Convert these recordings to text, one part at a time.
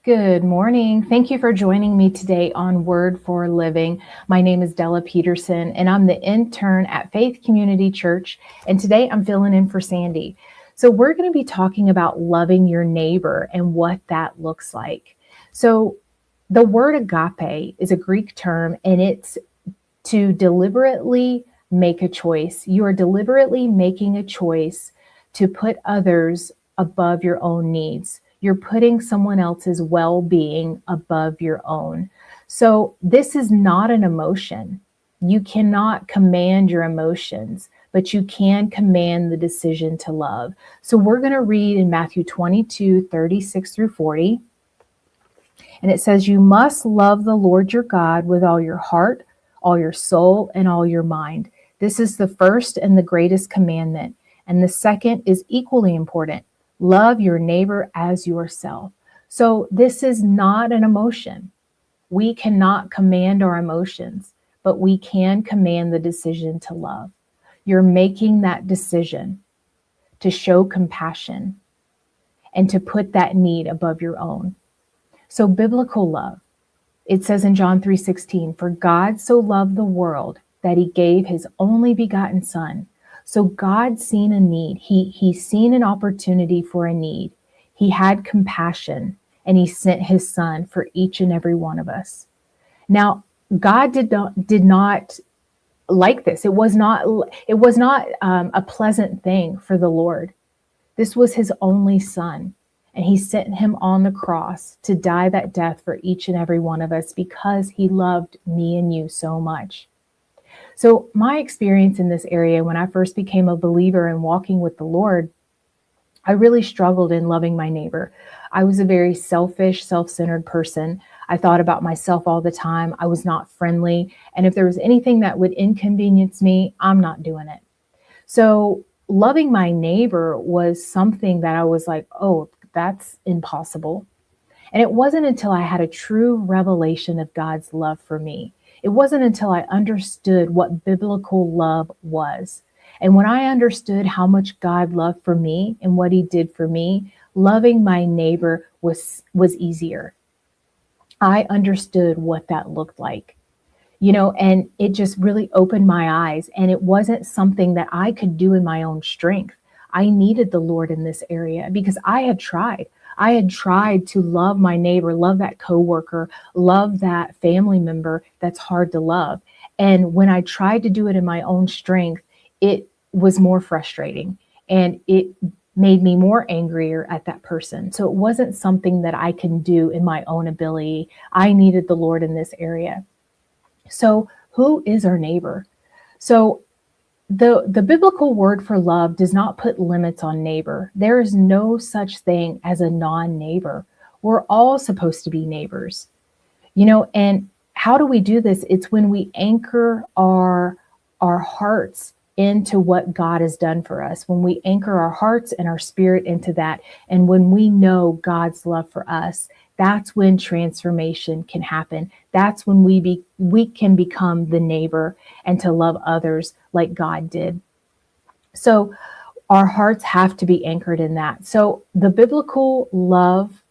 Good morning. Thank you for joining me today on Word for Living. My name is Della Peterson, and I'm the intern at Faith Community Church. And today I'm filling in for Sandy. So we're going to be talking about loving your neighbor and what that looks like. So the word agape is a Greek term, and it's to deliberately make a choice. You are deliberately making a choice to put others above your own needs. You're putting someone else's well-being above your own. So this is not an emotion. You cannot command your emotions, but you can command the decision to love. So we're going to read in Matthew 22:36-40. And it says, "You must love the Lord your God with all your heart, all your soul, and all your mind. This is the first and the greatest commandment. And the second is equally important. Love your neighbor as yourself." So this is not an emotion. We cannot command our emotions, but we can command the decision to love. You're making that decision to show compassion and to put that need above your own. So biblical love, it says in John 3:16, "For God so loved the world that he gave his only begotten son." So God seen a need. He seen an opportunity for a need. He had compassion, and he sent his son for each and every one of us. Now, God did not like this. It was not a pleasant thing for the Lord. This was his only son, and he sent him on the cross to die that death for each and every one of us because he loved me and you so much. So my experience in this area, when I first became a believer and walking with the Lord, I really struggled in loving my neighbor. I was a very selfish, self-centered person. I thought about myself all the time. I was not friendly. And if there was anything that would inconvenience me, I'm not doing it. So loving my neighbor was something that I was like, oh, that's impossible. And it wasn't until I had a true revelation of God's love for me. It wasn't until I understood what biblical love was. And when I understood how much God loved for me and what he did for me, loving my neighbor was easier. I understood what that looked like. And it just really opened my eyes. And it wasn't something that I could do in my own strength. I needed the Lord in this area because I had tried. I had tried to love my neighbor, love that coworker, love that family member that's hard to love. And when I tried to do it in my own strength, it was more frustrating and it made me more angrier at that person. So it wasn't something that I can do in my own ability. I needed the Lord in this area. So who is our neighbor? So the biblical word for love does not put limits on neighbor. There is no such thing as a non-neighbor. We're all supposed to be neighbors, and how do we do this? It's when we anchor our hearts into what God has done for us, when we anchor our hearts and our spirit into that, and when we know God's love for us, that's when transformation can happen. That's when we can become the neighbor and to love others like God did. So our hearts have to be anchored in that. So the biblical love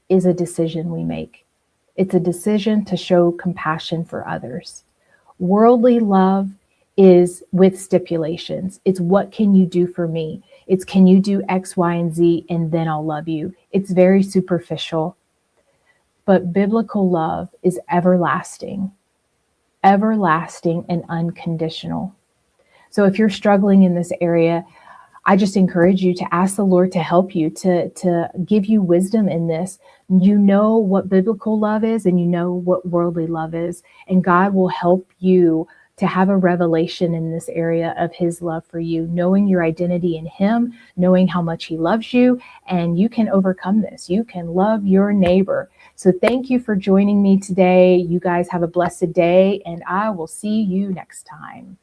is a decision we make. It's a decision to show compassion for others. Worldly love is with stipulations. It's what can you do for me? It's can you do X, Y, and Z, and then I'll love you. It's very superficial. But biblical love is everlasting and unconditional. So if you're struggling in this area, I just encourage you to ask the Lord to help you, to give you wisdom in this. You know what biblical love is and you know what worldly love is, and God will help you to have a revelation in this area of his love for you, knowing your identity in him, knowing how much he loves you, and you can overcome this. You can love your neighbor. So thank you for joining me today. You guys have a blessed day, and I will see you next time.